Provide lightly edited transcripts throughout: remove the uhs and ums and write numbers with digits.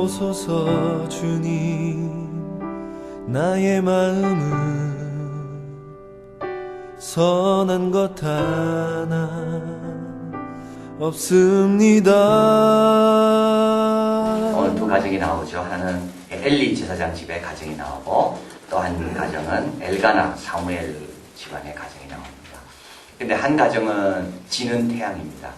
보소서 주님, 나의 마음은 선한 것 하나 없습니다. 오늘 두 가정이 나오죠. 하나는 엘리 제사장 집의 가정이 나오고, 또 한 가정은 엘가나 사무엘 집안의 가정이 나옵니다. 근데 한 가정은 지는 태양입니다.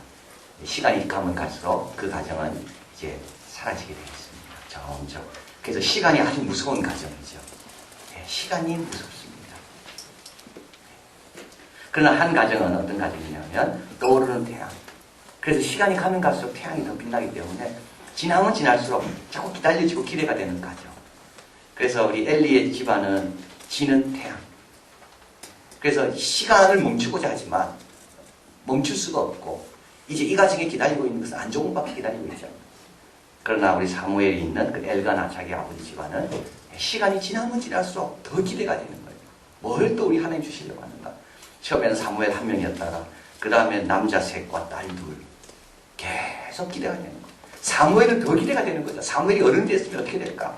시간이 가면 갈수록 그 가정은 이제 사라지게 되겠습니다. 점점. 그래서 시간이 아주 무서운 가정이죠. 시간이 무섭습니다. 그러나 한 가정은 어떤 가정이냐면 떠오르는 태양. 그래서 시간이 가면 갈수록 태양이 더 빛나기 때문에 지나면 지날수록 자꾸 기다려지고 기대가 되는 가정. 그래서 우리 엘리의 집안은 지는 태양. 그래서 시간을 멈추고자 하지만 멈출 수가 없고, 이제 이 가정에 기다리고 있는 것은 안 좋은 밖에 기다리고 있죠. 그러나 우리 사무엘이 있는 그 엘가나 자기 아버지 집안은 시간이 지나면 지날수록 더 기대가 되는 거예요. 뭘 또 우리 하나님 주시려고 하는가. 처음에는 사무엘 한 명이었다가 그 다음에 남자 셋과 딸 둘. 계속 기대가 되는 거예요. 사무엘은 더 기대가 되는 거죠. 사무엘이 어른 됐으면 어떻게 될까?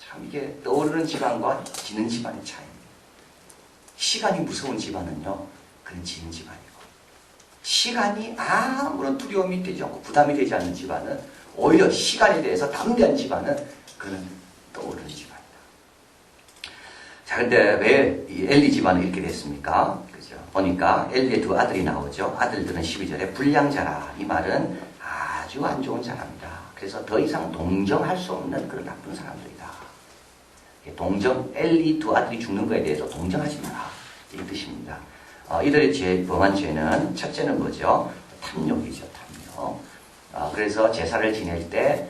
참 이게 떠오르는 집안과 지는 집안의 차이입니다. 시간이 무서운 집안은요, 그런 지는 집안이고, 시간이 아무런 두려움이 되지 않고 부담이 되지 않는 집안은, 오히려 시간에 대해서 담대한 집안은 그는 떠오르는 집안이다. 자, 근데 왜 이 엘리 집안은 이렇게 됐습니까? 그죠? 보니까 엘리의 두 아들이 나오죠. 아들들은 12절에 불량자라. 이 말은 아주 안 좋은 사람이다. 그래서 더 이상 동정할 수 없는 그런 나쁜 사람들이다. 엘리 두 아들이 죽는 것에 대해서 동정하지 마라. 이 뜻입니다. 이들의 범한 죄는, 첫째는 뭐죠? 탐욕이죠, 탐욕. 그래서 제사를 지낼 때,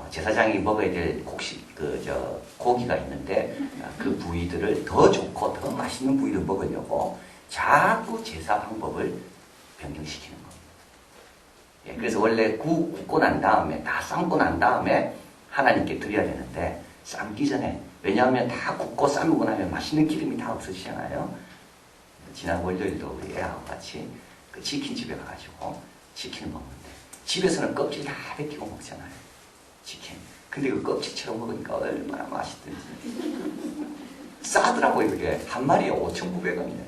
제사장이 먹어야 될 고기가 있는데, 그 부위들을 더 좋고 더 맛있는 부위를 먹으려고 자꾸 제사 방법을 변경시키는 겁니다. 예, 그래서 원래 굽고 난 다음에, 다 삶고 난 다음에 하나님께 드려야 되는데, 삶기 전에, 왜냐하면 다 굽고 삶고 나면 맛있는 기름이 다 없어지잖아요. 지난 월요일도 우리 애하고 같이 그 치킨집에 가가지고 치킨을 먹는데, 집에서는 껍질 다 벗기고 먹잖아요, 치킨. 근데 그 껍질처럼 먹으니까 얼마나 맛있든지. 싸더라고요. 그게 한 마리에 5,900원이에요.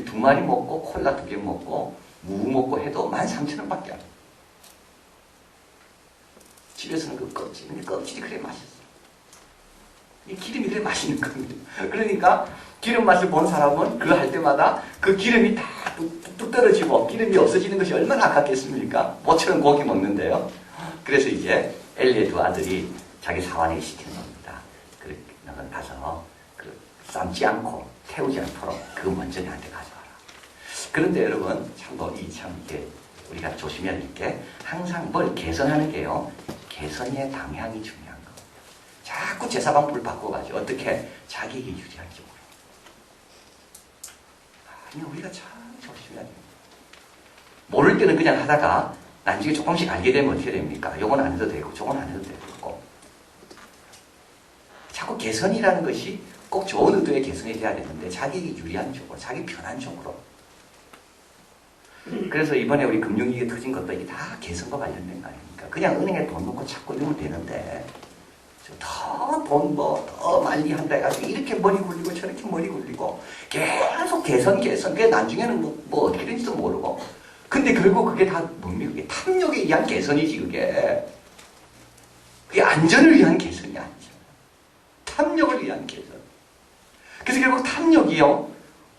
두 마리 먹고 콜라 2개 먹고 무 먹고 해도 13,000원밖에 안 해요. 집에서는 그 껍질이 그래 맛있어. 이 기름이 그래 맛있는 겁니다. 그러니까 기름 맛을 본 사람은 그거 할 때마다 그 기름이 다 뚝뚝 떨어지고 기름이 없어지는 것이 얼마나 아깝겠습니까? 모처럼 고기 먹는데요. 그래서 이제 엘리의 두 아들이 자기 사환에게 시키는 겁니다. 너는 가서 삶지 않고 태우지 않도록 그거 먼저 내한테 가져와라. 그런데 여러분, 이게 우리가 조심해야 될 게, 항상 뭘 개선하는 게요, 개선의 방향이 중요한 거. 자꾸 제사 방법을 바꿔가지고 어떻게 자기에게 유리한 쪽으로. 아니, 우리가 참 조심해야 됩니다. 모를 때는 그냥 하다가 나중에 조금씩 알게 되면 어떻게 됩니까? 요건 안 해도 되고 저건 안 해도 되고. 자꾸 개선이라는 것이 꼭 좋은 의도의 개선이 돼야 되는데 자기에게 유리한 쪽으로, 자기 편한 쪽으로. 그래서 이번에 우리 금융위기 터진 것도 이게 다 개선과 관련된 거 아닙니까? 그냥 은행에 돈 넣고 자꾸 넣으면 되는데 더 만리한다 해가지고 이렇게 머리 굴리고 저렇게 머리 굴리고 계속 개선. 그게 나중에는 뭐 어떻게 된지도 모르고. 근데 결국 그게 다 뭡니까? 그게 탐욕에 의한 개선이지, 그게. 그게 안전을 위한 개선이 아니죠. 탐욕을 위한 개선. 그래서 결국 탐욕이요,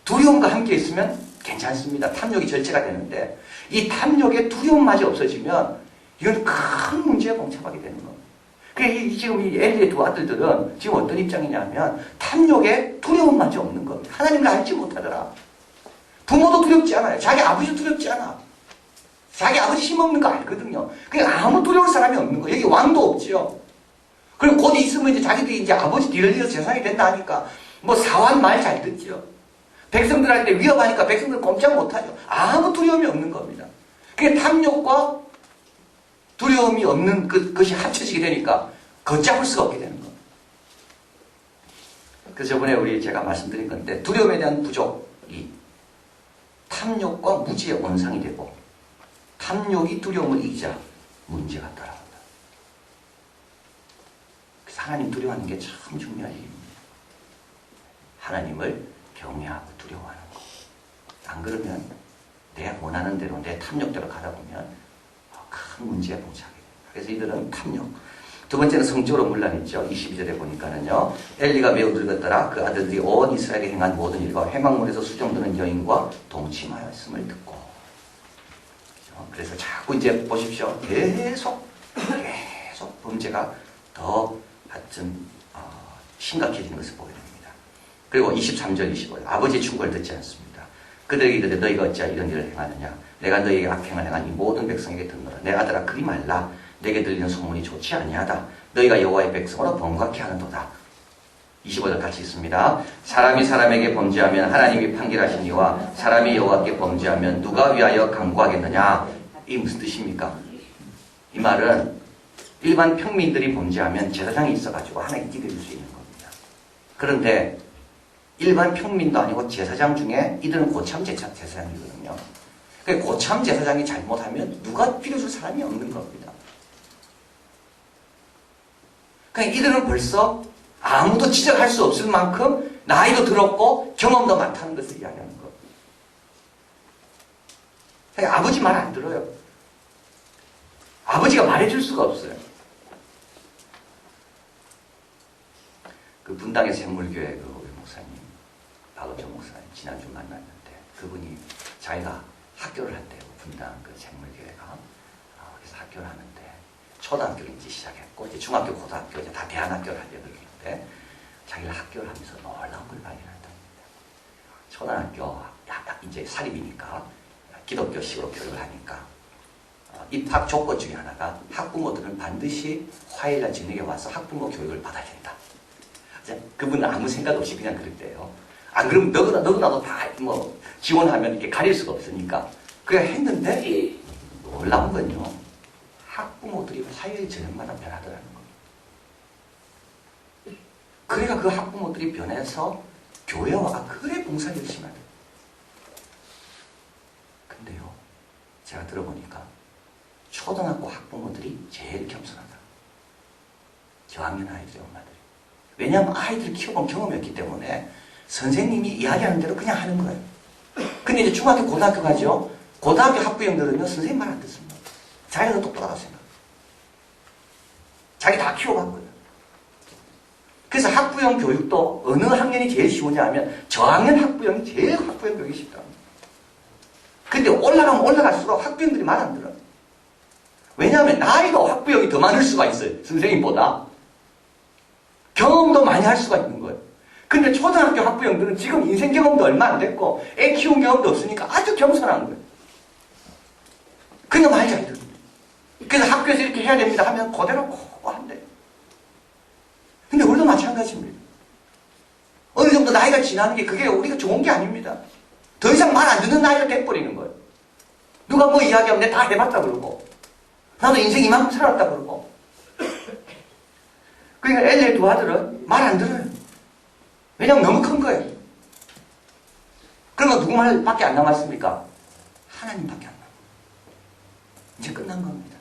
두려움과 함께 있으면 괜찮습니다. 탐욕이 절제가 되는데, 이 탐욕의 두려움마저 없어지면 이건 큰 문제에 봉착하게 되는 겁니다. 지금 이 엘리의 두 아들들은 지금 어떤 입장이냐면 탐욕에 두려움마저 없는 겁니다. 하나님을 알지 못하더라. 부모도 두렵지 않아요. 자기 아버지도 두렵지 않아. 자기 아버지 힘없는 거 알거든요. 그냥 아무 두려울 사람이 없는 거예요. 여기 왕도 없지요. 그리고 곧 있으면 이제 자기들이 이제 아버지 뒤를 이어서 재상이 된다 하니까 뭐 사환 말 잘 듣죠. 백성들한테 위협하니까 백성들 꼼짝 못하죠. 아무 두려움이 없는 겁니다. 그게 탐욕과 두려움이 없는 그것이 합쳐지게 되니까 걷잡을 수가 없게 되는 겁니다. 그래서 저번에 제가 말씀드린 건데, 두려움에 대한 부족이 탐욕과 무지의 원상이 되고, 탐욕이 두려움을 이기자 문제가 따라온다. 하나님 두려워하는 게 참 중요한 일입니다. 하나님을 경외하고 두려워하는 거. 안 그러면 내 원하는 대로 내 탐욕대로 가다 보면 큰 문제에 봉착하게 됩니다. 그래서 이들은 탐욕. 두 번째는 성적으로 문란했죠. 22절에 보니까는요. 엘리가 매우 늙었더라. 그 아들들이 온 이스라엘에 행한 모든 일과 회막문에서 수종드는 여인과 동침하였음을 듣고. 그래서 자꾸 이제 보십시오. 계속 범죄가 더 하여튼 심각해지는 것을 보게 됩니다. 그리고 23절 25절 아버지의 충고를 듣지 않습니다. 그들에게 이르되 너희가 어찌 이런 일을 행하느냐. 내가 너희에게 악행을 행한 이 모든 백성에게 듣노라. 내 아들아 그리 말라. 내게 들리는 소문이 좋지 아니하다. 너희가 여호와의 백성으로 번거롭게 하는도다. 25절 같이 있습니다. 사람이 사람에게 범죄하면 하나님이 판결하시니와 사람이 여호와께 범죄하면 누가 위하여 강구하겠느냐. 이게 무슨 뜻입니까? 이 말은 일반 평민들이 범죄하면 제사장이 있어가지고 하나님께 기드릴 수 있는 겁니다. 그런데 일반 평민도 아니고 제사장 중에 이들은 고참 제사장이거든요. 그러니까 고참 제사장이 잘못하면 누가 빌어줄 사람이 없는 겁니다. 그러니까 이들은 벌써 아무도 지적할 수 없을 만큼 나이도 들었고 경험도 많다는 것을 이야기하는 겁니다. 그러니까 아버지 말 안 들어요. 아버지가 말해줄 수가 없어요. 그 분당의 샘물교회 그 목사님, 박은정 목사님 지난주 만났는데 그분이 자기가 학교를 한대요. 분당 그 샘물교회가. 그래서 학교를 하는데 초등학교를 이제 시작했고 이제 중학교, 고등학교 이제 다 대안학교를 하려고 그러는데 자기가 학교를 하면서 놀라운 걸 발견한답니다. 초등학교 이제 사립이니까 기독교식으로 교육을 하니까 입학 조건 중에 하나가 학부모들은 반드시 화요일날 저녁에 와서 학부모 교육을 받아야 된다. 그분은 아무 생각 없이 그냥 그랬대요. 안 그러면 너도나도 다 뭐 지원하면 이렇게 가릴 수가 없으니까. 그래 했는데 놀라운 건요. 학부모들이 화요일 저녁마다 변하더라는 겁니다. 그래가 그 학부모들이 변해서 교회와 그래 봉사를 열심히 하더라고요. 근데요. 제가 들어보니까 초등학교 학부모들이 제일 겸손하다. 저학년 아이들의 엄마들이. 왜냐하면 아이들 키워본 경험이 없기 때문에 선생님이 이야기하는 대로 그냥 하는 거예요. 근데 이제 중학교, 고등학교 가죠. 고등학교 학부형들은요, 선생님 말 안 듣습니다. 자기가 더 똑똑하다고 생각해요. 자기 다 키워봤거든. 그래서 학부형 교육도 어느 학년이 제일 쉬우냐 하면 저학년 학부형이 제일 학부형 교육이 쉽다. 근데 올라가면 올라갈수록 학부형들이 말 안 들어요. 왜냐하면 나이가 학부형이 더 많을 수가 있어요. 선생님보다. 경험도 많이 할 수가 있는 거예요. 근데 초등학교 학부형들은 지금 인생 경험도 얼마 안 됐고 애 키운 경험도 없으니까 아주 겸손한 거예요. 그냥 많이 잘 들어요. 그래서 학교에서 이렇게 해야 됩니다 하면 그대로 코 한대요. 근데 우리도 마찬가지입니다. 어느 정도 나이가 지나는 게 그게 우리가 좋은 게 아닙니다. 더 이상 말 안 듣는 나이가 돼버리는 거예요. 누가 뭐 이야기하면 내가 다 해봤다 그러고 나도 인생 이만큼 살았다 그러고. 그러니까 엘리의 두 아들은 말 안 들어요. 왜냐면 너무 큰 거예요. 그러면 누구 말밖에 안 남았습니까? 하나님밖에 안 남아요. 이제 끝난 겁니다.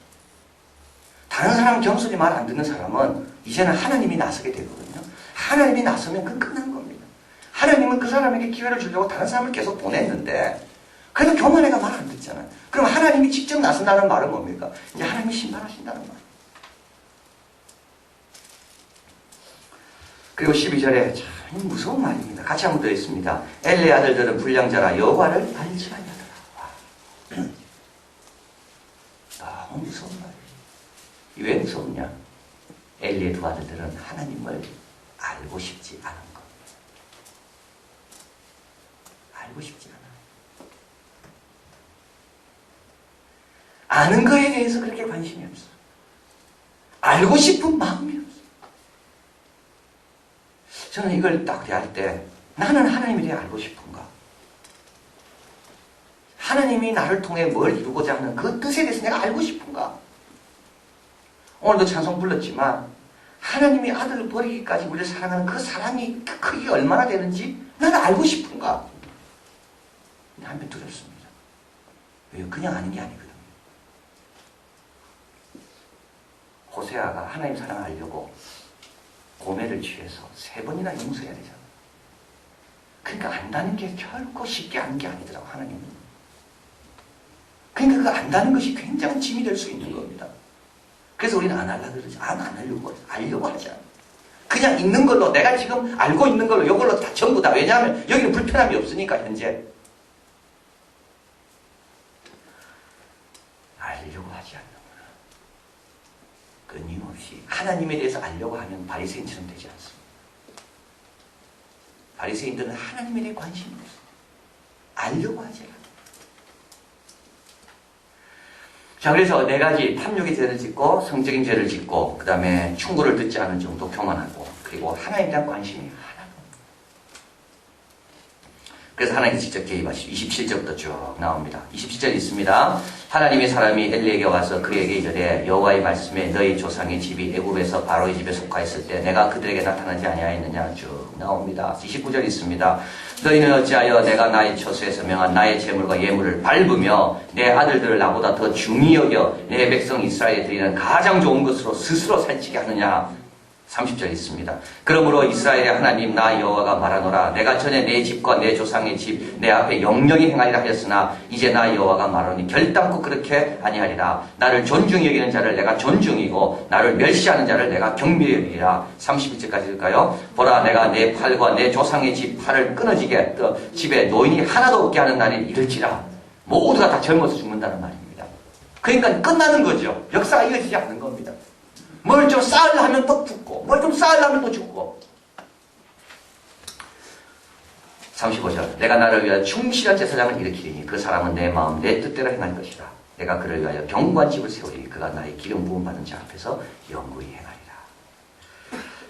다른 사람 겸손히 말 안 듣는 사람은 이제는 하나님이 나서게 되거든요. 하나님이 나서면 그건 끝난 겁니다. 하나님은 그 사람에게 기회를 주려고 다른 사람을 계속 보냈는데 그래도 교만해가 말 안 듣잖아요. 그럼 하나님이 직접 나선다는 말은 뭡니까? 이제 하나님이 심판하신다는 말. 그리고 12절에 참 무서운 말입니다. 같이 한번 더 있습니다. 엘리의 아들들은 불량자라 여호와를 알지 아니하더라. 너무 무서운 말이에요. 왜 무섭냐? 엘리의 두 아들들은 하나님을 알고 싶지 않은 겁니다. 알고 싶지 않아요. 아는 거에 대해서 그렇게 관심이 없어. 알고 싶은 마음이 없어. 저는 이걸 딱 대할 때 나는 하나님에 대해 알고 싶은가? 하나님이 나를 통해 뭘 이루고자 하는 그 뜻에 대해서 내가 알고 싶은가? 오늘도 찬송 불렀지만 하나님이 아들을 버리기까지 우리를 사랑하는 그 사랑이 크기가 얼마나 되는지 나는 알고 싶은가? 한편 두렵습니다. 왜요? 그냥 아는 게 아니거든요. 호세아가 하나님 사랑을 알려고 고매를 취해서 3번이나 용서해야 되잖아. 그러니까 안다는 게 결코 쉽게 하는 게 아니더라고, 하나님은. 그러니까 그 안다는 것이 굉장히 짐이 될 수 있는 겁니다. 그래서 우리는 안 하려고 그러지. 안 하려고, 알려고 하지 않아. 그냥 있는 걸로, 내가 지금 알고 있는 걸로, 이걸로 다 전부 다. 왜냐하면 여기는 불편함이 없으니까, 현재. 알려고 하지 않는구나. 끊임없이 하나님에 대해서 알려고 하면 바리새인처럼 되지 않습니다. 바리새인들은 하나님에 대해 관심이 없어요. 알려고 하지 않아요. 자, 그래서 4가지 탐욕의 죄를 짓고, 성적인 죄를 짓고, 그 다음에 충고를 듣지 않을 정도 교만하고, 그리고 하나님에 대한 관심이 하나도 없어요. 그래서 하나님이 직접 개입하시고 27절부터 쭉 나옵니다. 27절 있습니다. 하나님의 사람이 엘리에게 와서 그에게 이르되 여호와의 말씀에 너희 조상의 집이 애굽에서 바로의 집에 속하였을 때 내가 그들에게 나타나지 아니하였느냐 쭉 나옵니다. 29절 있습니다. 너희는 어찌하여 내가 나의 처소에서 명한 나의 재물과 예물을 밟으며 내 아들들을 나보다 더 중히 여겨 내 백성 이스라엘에 드리는 가장 좋은 것으로 스스로 살찌게 하느냐. 30절 있습니다. 그러므로 이스라엘의 하나님 나 여호와가 말하노라 내가 전에 내 집과 내 조상의 집 내 앞에 영영히 행하리라 하였으나 이제 나 여호와가 말하니 결단코 그렇게 아니하리라. 나를 존중히 여기는 자를 내가 존중이고 나를 멸시하는 자를 내가 경멸히 여기리라. 31절까지 읽을까요? 보라 내가 내 팔과 내 조상의 집 팔을 끊어지게 집에 노인이 하나도 없게 하는 날이 이를지라. 모두가 다 젊어서 죽는다는 말입니다. 그러니까 끝나는 거죠. 역사가 이어지지 않는 겁니다. 뭘 좀 쌓으려 하면 또 죽고, 뭘 좀 쌓으려 하면 또 죽고. 35절. 내가 나를 위하여 충실한 제사장을 일으키리니 그 사람은 내 마음, 내 뜻대로 행할 것이라. 내가 그를 위하여 경고한 집을 세우리니 그가 나의 기름 부음 받은 자 앞에서 영구히 행하리라.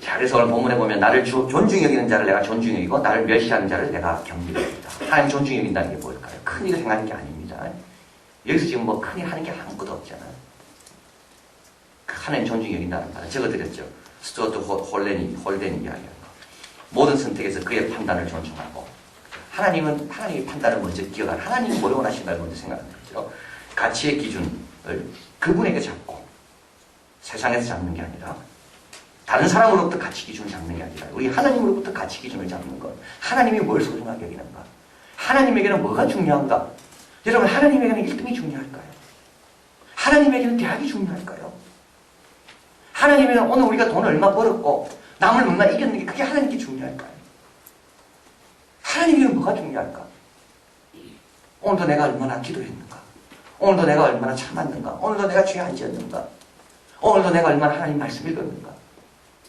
자, 그래서 오늘 본문에 보면 나를 존중히 여기는 자를 내가 존중히 여기고 나를 멸시하는 자를 내가 경멸히 여긴다. 하나님 존중히 여긴다는 게 뭘까요? 큰일을 행하는 게 아닙니다. 여기서 지금 뭐 큰일 하는 게 아무것도 없잖아요. 하나님 존중히 여긴다는 말을 적어드렸죠. 스튜어트 홀덴이 이야기하는 거. 모든 선택에서 그의 판단을 존중하고 하나님은 하나님의 판단을 먼저 기억하는 하나님이 뭘 원하시는가를 먼저 생각하는 거죠. 가치의 기준을 그분에게 잡고 세상에서 잡는 게 아니라 다른 사람으로부터 가치 기준을 잡는 게 아니라 우리 하나님으로부터 가치 기준을 잡는 것. 하나님이 뭘 소중하게 여기는가? 하나님에게는 뭐가 중요한가? 여러분 하나님에게는 1등이 중요할까요? 하나님에게는 대학이 중요할까요? 하나님은 오늘 우리가 돈을 얼마 벌었고 남을 얼마 이겼는 게 그게 하나님께 중요할까요? 하나님에게는 뭐가 중요할까? 오늘도 내가 얼마나 기도했는가? 오늘도 내가 얼마나 참았는가? 오늘도 내가 죄 안 지었는가? 오늘도 내가 얼마나 하나님 말씀 읽었는가?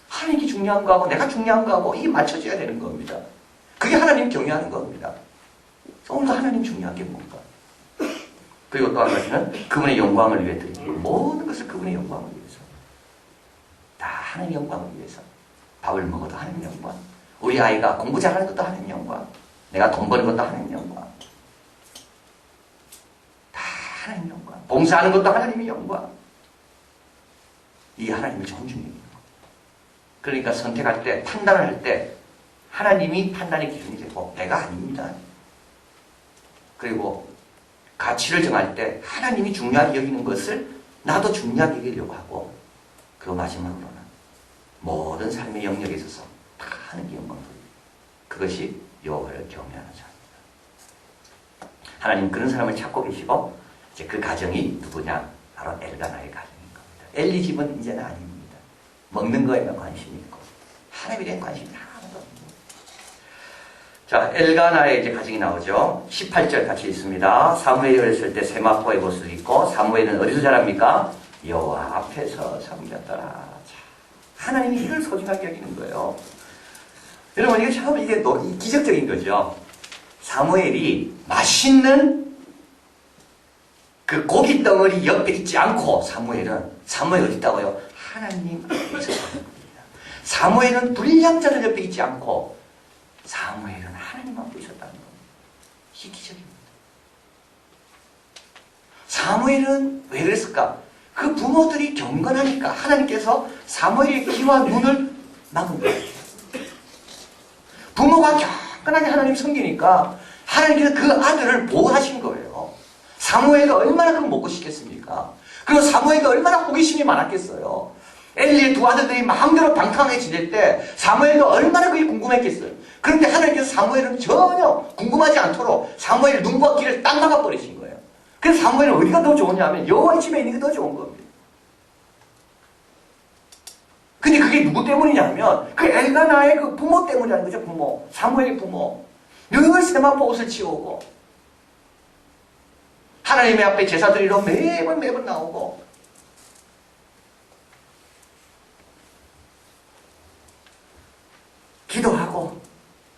하나님이 중요한 거하고 내가 중요한 거하고 이게 맞춰져야 되는 겁니다. 그게 하나님 경외하는 겁니다. 오늘도 하나님 중요한 게 뭔가? 그리고 또 한 가지는 그분의 영광을 위해 드리고 모든 것을 그분의 영광을 위해서 다 하나님의 영광을 위해서 밥을 먹어도 하나님의 영광 우리 아이가 공부 잘하는 것도 하나님의 영광 내가 돈 버는 것도 하나님의 영광 다 하나님의 영광 봉사하는 것도 하나님의 영광 이 하나님을 존중해야 돼요. 그러니까 선택할 때 판단을 할 때 하나님이 판단의 기준이 되고 내가 아닙니다. 그리고 가치를 정할 때 하나님이 중요하게 여기는 것을 나도 중요하게 여기려고 하고 그 마지막으로는 모든 삶의 영역에 있어서 다 하나님의 영광을 돌리고 그것이 여호와를 경외하는 자입니다. 하나님 그런 사람을 찾고 계시고 이제 그 가정이 누구냐? 바로 엘가나의 가정인 겁니다. 엘리 집은 이제는 아닙니다. 먹는 거에만 관심이 있고 하나님에 대한 관심이 하나도 없습니다. 자, 엘가나의 이제 가정이 나오죠. 18절 같이 있습니다. 사무엘이 어렸을 때 세마포의 모습을 입고 사무엘은 어디서 자랍니까? 여호와 앞에서 섬겼더라. 하나님이 이걸 소중하게 여기는 거예요. 여러분 이게 참 이게 기적적인 거죠. 사무엘이 맛있는 그 고기 덩어리 옆에 있지 않고 사무엘이 어디 있다고요? 하나님 앞에서 있습니다. 사무엘은 불량자들 옆에 있지 않고 사무엘은 하나님 앞에 있었다는 겁니다. 이게 기적입니다. 사무엘은 왜 그랬을까? 그 부모들이 경건하니까 하나님께서 사무엘의 귀와 눈을 막은 거예요. 부모가 경건하게 하나님 섬기니까 하나님께서 그 아들을 보호하신 거예요. 사무엘이 얼마나 그걸 먹고 싶겠습니까? 그리고 사무엘이 얼마나 호기심이 많았겠어요. 엘리의 두 아들들이 마음대로 방탕하게 지낼 때 사무엘도 얼마나 그게 궁금했겠어요. 그런데 하나님께서 사무엘은 전혀 궁금하지 않도록 사무엘 눈과 귀를 딱 막아버리신 거예요. 그래서 사무엘은 어디가 더 좋으냐 하면 여호와의 집에 있는 게 더 좋은 겁니다. 근데 그게 누구 때문이냐면 그 엘가나의 그 부모 때문이라는 거죠. 부모. 사무엘의 부모. 늘 세마포 옷을 치우고 하나님의 앞에 제사 드리러 매번 나오고 기도하고.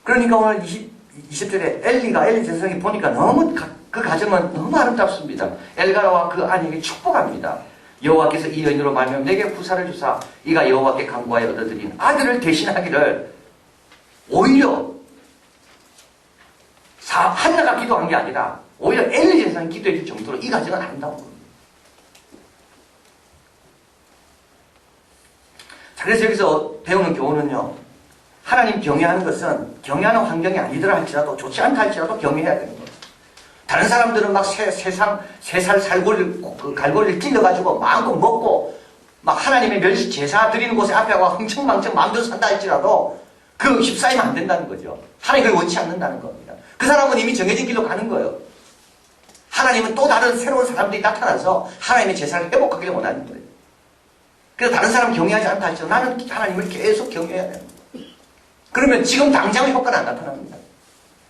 그러니까 오늘 20절에 엘리 제사장이 보니까 너무 그 가정은 너무 아름답습니다. 엘가나와 그 아내에게 축복합니다. 여호와께서 이 여인으로 말하면 내게 후사를 주사 이가 여호와께 간구하여 얻어들인 아들을 대신하기를. 오히려 한나가 기도한 게 아니라 오히려 엘리 제사장이 기도해 줄 정도로 이 가정은 아름다운 겁니다. 자, 그래서 여기서 배우는 교훈은요, 하나님 경외하는 것은 경외하는 환경이 아니더라 할지라도, 좋지 않다 할지라도 경외해야 되는 거예요. 다른 사람들은 막 세살 갈고리를 찔러가지고 마음껏 먹고 막 하나님의 멸시 제사 드리는 곳에 앞에 와 흥청망청 마음대로 산다 할지라도 그 휩싸이면 안 된다는 거죠. 하나님 그걸 원치 않는다는 겁니다. 그 사람은 이미 정해진 길로 가는 거예요. 하나님은 또 다른 새로운 사람들이 나타나서 하나님의 제사를 회복하기를 원하는 거예요. 그래서 다른 사람 경외하지 않다 할지라도 나는 하나님을 계속 경외해야 되는 거예요. 그러면 지금 당장 효과는 안 나타납니다.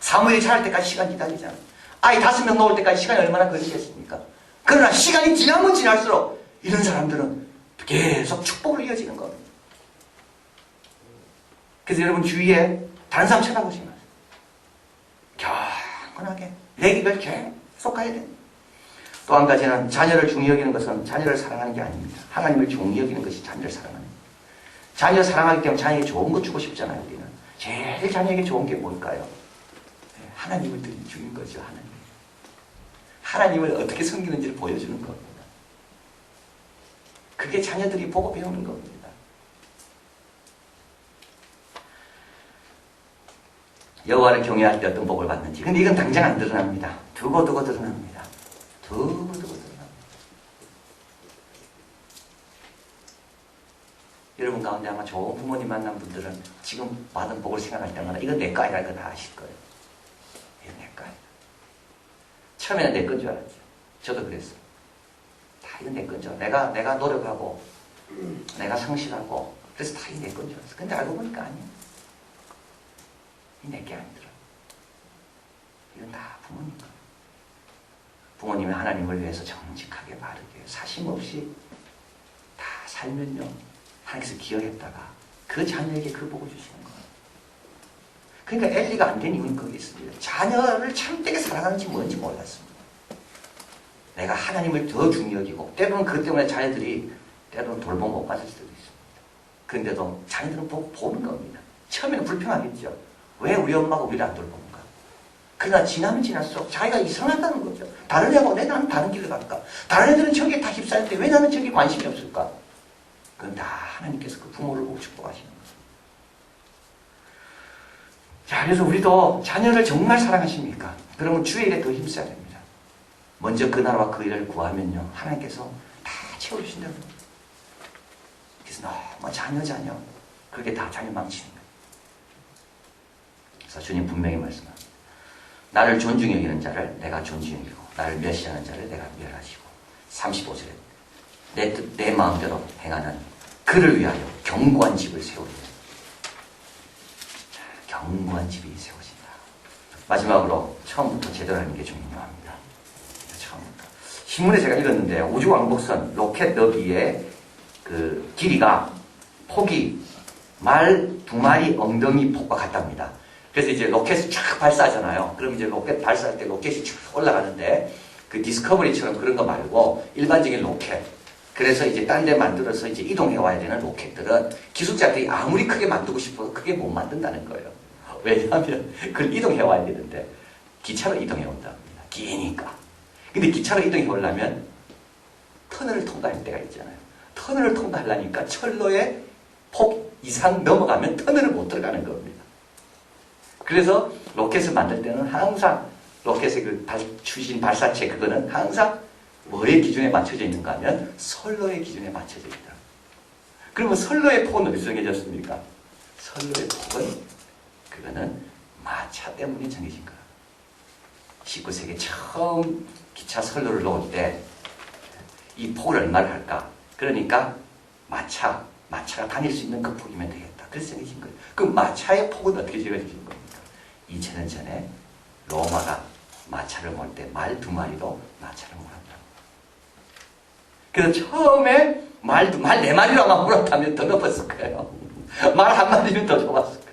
사무엘이 자랄 때까지 시간 기다리잖아요. 아이 5명 놓을 때까지 시간이 얼마나 걸리겠습니까? 그러나 시간이 지나면 지날수록 이런 사람들은 계속 축복을 이어지는 겁니다. 그래서 여러분 주위에 다른 사람 쳐다보지 마세요. 경건하게 내 길을 계속 가야 됩니다. 또 한 가지는 자녀를 중히 여기는 것은 자녀를 사랑하는 게 아닙니다. 하나님을 중히 여기는 것이 자녀를 사랑하는 거예요. 자녀를 사랑하기 때문에 자녀에게 좋은 거 주고 싶잖아요. 우리는 제일 자녀에게 좋은 게 뭘까요? 하나님을 주는 거죠. 하나님을 어떻게 섬기는지를 보여주는 겁니다. 그게 자녀들이 보고 배우는 겁니다. 여호와를 경외할 때 어떤 복을 받는지. 근데 이건 당장 안 드러납니다. 두고두고 드러납니다. 두고두고 드러납니다. 여러분 가운데 아마 좋은 부모님 만난 분들은 지금 받은 복을 생각할 때마다 이건 내 거 아니라는 거 다 아실 거예요. 이건 내 거 아니야. 처음에는 내 건 줄 알았죠. 저도 그랬어요. 다 이건 내 건 줄 알았어요. 내가 노력하고 내가 성실하고 그래서 다 이건 내 건 줄 알았어요. 근데 알고 보니까 아니에요. 이 내게 아니더라. 이건 다 부모님 거. 부모님이 하나님을 위해서 정직하게 바르게 사심 없이 다 살면요, 하나님께서 기여했다가 그 자녀에게 그 복을 주시는 거예요. 그러니까 엘리가 안 된 이유는 거기 있습니다. 자녀를 참되게 사랑하는지 뭔지 몰랐습니다. 내가 하나님을 더 중히 여기고 때로는 그것 때문에 자녀들이 때로는 돌봄 못 받을 수도 있습니다. 그런데도 자녀들은 보는 겁니다. 처음에는 불편하겠죠. 왜 우리 엄마가 우리를 안 돌보는가? 그러나 지나면 지날수록 자기가 이상하다는 거죠. 다른 애가 왜 나는 다른 길을 갈까? 다른 애들은 저기에 다 휩싸였는데 왜 나는 저기에 관심이 없을까? 그건 다 하나님께서 그 부모를 보고 축복하시는 거죠. 자, 그래서 우리도 자녀를 정말 사랑하십니까? 그러면 주의 일에 더 힘써야 됩니다. 먼저 그 나라와 그 일을 구하면요, 하나님께서 다 채워주신다는 겁니다. 그래서 너무 자녀 그게 다 자녀 망치는 거예요. 그래서 주님 분명히 말씀합니다. 나를 존중히 여기는 자를 내가 존중히 여기고 나를 멸시하는 자를 내가 멸하시고 35절에 내 마음대로 행하는 그를 위하여 견고한 집을 세우리라. 견고한 집이 세워진다. 마지막으로 처음부터 제대로 하는 게 중요합니다. 처음부터 신문에 제가 읽었는데 우주왕복선 로켓 너비의 그 길이가 폭이 말 2마리 엉덩이 폭과 같답니다. 그래서 이제 로켓을 쫙 발사하잖아요. 그럼 이제 로켓 발사할 때 로켓이 쭉 올라가는데 그 디스커버리처럼 그런 거 말고 일반적인 로켓. 그래서 이제 딴 데 만들어서 이제 이동해 와야 되는 로켓들은 기술자들이 아무리 크게 만들고 싶어도 크게 못 만든다는 거예요. 왜냐하면 그걸 이동해 와야 되는데 기차로 이동해 온답니다. 기니까. 근데 기차로 이동해 오려면 터널을 통과할 때가 있잖아요. 터널을 통과하려니까 철로의 폭 이상 넘어가면 터널을 못 들어가는 겁니다. 그래서 로켓을 만들 때는 항상 로켓의 그 추진 발사체 그거는 항상 뭐의 기준에 맞춰져 있는가 하면 선로의 기준에 맞춰져 있다. 그러면 선로의 폭은 어디서 정해졌습니까? 선로의 폭은 그거는 마차 때문에 정해진 거야. 19세기 처음 기차 선로를 놓을 때 이 폭을 얼마를 할까? 그러니까 마차가 다닐 수 있는 그 폭이면 되겠다. 그래서 정해진 거예요. 그 마차의 폭은 어떻게 정해진 겁니까? 2000년 전에 로마가 마차를 몰 때 말 2마리로 마차를 몰았다. 그래서 처음에 말 4마리로 아마 몰았다면 더 높았을 거예요. 말 1마리는 더 좁았을 거예요.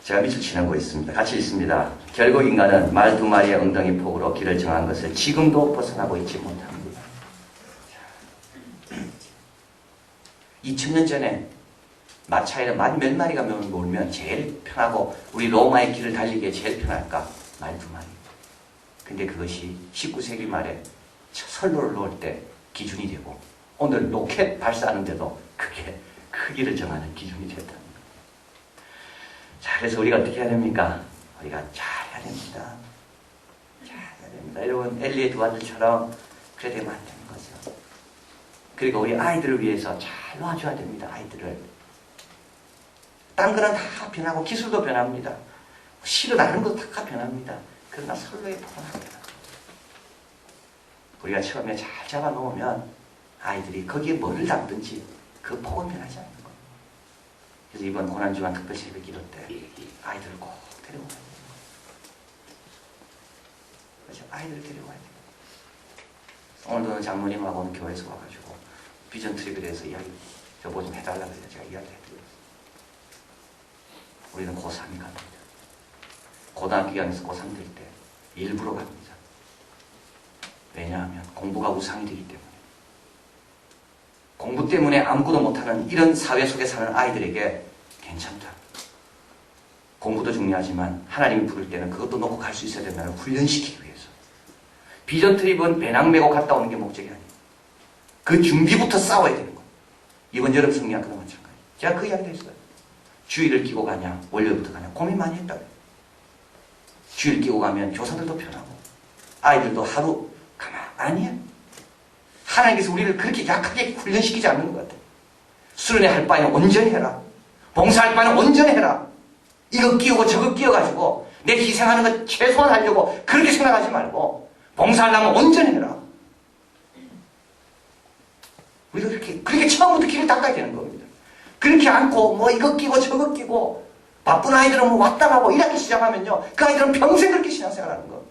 제가 밑줄 지나고 있습니다. 같이 있습니다. 결국 인간은 말 2마리의 엉덩이 폭으로 길을 정한 것을 지금도 벗어나고 있지 못합니다. 2000년 전에 마차에는 말 몇 마리가 몰면 제일 편하고 우리 로마의 길을 달리기에 제일 편할까? 말 2마리. 근데 그것이 19세기 말에 선로를 놓을 때 기준이 되고 오늘 로켓 발사하는데도 그게 크기를 정하는 기준이 됐다는 거예요. 자, 그래서 우리가 어떻게 해야 됩니까? 우리가 잘 해야 됩니다. 잘 해야 됩니다. 여러분, 엘리의 두 아들처럼 그래 되면 안 되는 거죠. 그리고 우리 아이들을 위해서 잘 놔줘야 됩니다. 아이들을. 딴 거는 다 변하고 기술도 변합니다. 실은 다른 것도 다 변합니다. 그러나 선로의 폭은 안 변합니다. 우리가 처음에 잘 잡아놓으면 아이들이 거기에 뭐를 담든지 그 폭은 변하지 않는 거예요. 그래서 이번 고난주간 특별 새벽 기도 때 아이들을 꼭 데려와야 돼요. 그렇죠? 아이들을 데려와야 돼요. 오늘도 장모님하고는 교회에서 와가지고 비전 트립에 대해서 이야기 저 뭐 좀 해달라고 해서 제가 이야기를 해드렸어요. 우리는 고3이 갑니다. 고등학교 기간에서 고3 될 때 일부러 갑니다. 왜냐하면 공부가 우상이 되기 때문에. 공부 때문에 아무것도 못하는 이런 사회 속에 사는 아이들에게 괜찮다. 공부도 중요하지만 하나님이 부를 때는 그것도 놓고 갈 수 있어야 된다는 훈련시키기 위해서. 비전 트립은 배낭 메고 갔다 오는 게 목적이 아니에요. 그 준비부터 싸워야 되는 거예요. 이번 여름 성리학교도 마찬가지예요. 제가 그 이야기를 했어요. 주의를 끼고 가냐, 월요일부터 가냐, 고민 많이 했다고요. 주의를 끼고 가면 교사들도 편하고, 아이들도 하루 가만히 해. 하나님께서 우리를 그렇게 약하게 훈련시키지 않는 것 같아요. 수련회 할 바에는 온전히 해라. 봉사할 바에는 온전히 해라. 이거 끼우고 저거 끼워가지고 내 희생하는 거 최소한 하려고 그렇게 생각하지 말고 봉사하려면 온전히 해라. 우리가 그렇게 처음부터 길을 닦아야 되는 겁니다. 그렇게 않고 뭐 이거 끼고 저거 끼고 바쁜 아이들은 뭐 왔다 가고 이렇게 시작하면요. 그 아이들은 평생 그렇게 신앙생활하는 거.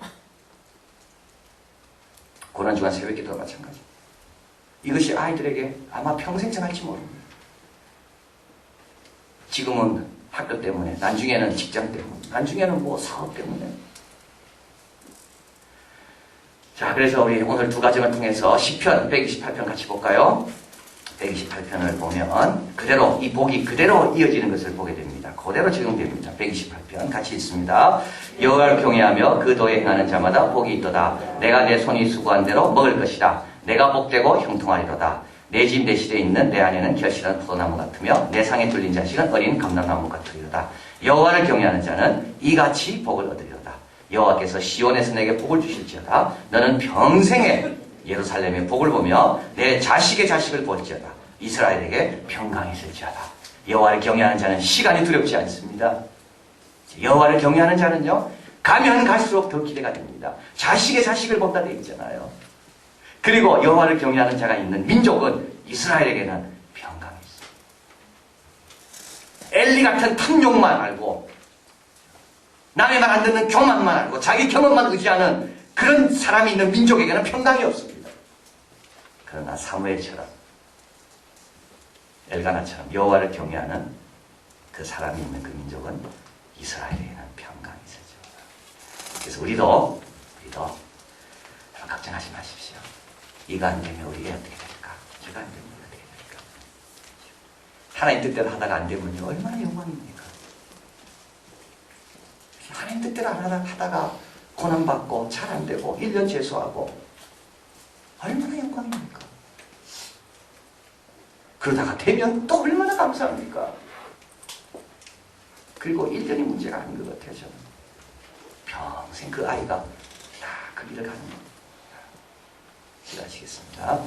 고난주간 새벽기도도 마찬가지. 이것이 아이들에게 아마 평생 전할지 모릅니다. 지금은 학교 때문에, 나중에는 직장 때문에, 나중에는 뭐 사업 때문에. 자, 그래서 우리 오늘 두 가정을 통해서 시편 128편 같이 볼까요? 128편을 보면 그대로 이 복이 그대로 이어지는 것을 보게 됩니다. 그대로 적용됩니다. 128편 같이 있습니다. 여호와를 경외하며 그 도에 행하는 자마다 복이 있도다. 내가 내 손이 수고한 대로 먹을 것이다. 내가 복되고 형통하리로다. 내 집 내 실에 있는 내 안에는 결실한 포도나무 같으며 내 상에 둘린 자식은 어린 감람나무 같으리로다. 여호와를 경외하는 자는 이같이 복을 얻으리로다. 여호와께서 시온에서 내게 복을 주실지어다. 너는 평생에 예루살렘의 복을 보며 내 자식의 자식을 볼지어다. 이스라엘에게 평강이 있을지어다. 여호와를 경외하는 자는 시간이 두렵지 않습니다. 여호와를 경외하는 자는요, 가면 갈수록 더 기대가 됩니다. 자식의 자식을 본다 돼 있잖아요. 그리고 여호와를 경외하는 자가 있는 민족은 이스라엘에게는 평강이 있습니다. 엘리 같은 탐욕만 알고 남의 말 안 듣는 교만만 알고 자기 경험만 의지하는 그런 사람이 있는 민족에게는 평강이 없습니다. 그러나 사무엘처럼 엘가나처럼 여호와를 경외하는 그 사람이 있는 그 민족은 이스라엘에게는 평강이 있었죠. 그래서 우리도 여러분 걱정하지 마십시오. 이가 안 되면 우리가 어떻게 될까? 저가 안 되면 어떻게 될까? 하나님 뜻대로 하다가 안 되면요, 얼마나 영광입니까? 하나님 뜻대로 하다가 고난받고 잘 안 되고 1년 재수하고 얼마나 영광입니까? 그러다가 되면 또 얼마나 감사합니까? 그리고 1년이 문제가 아닌 것 같아요. 저는 평생 그 아이가 다 그 길을 가는 겁니다. 기도하시겠습니다.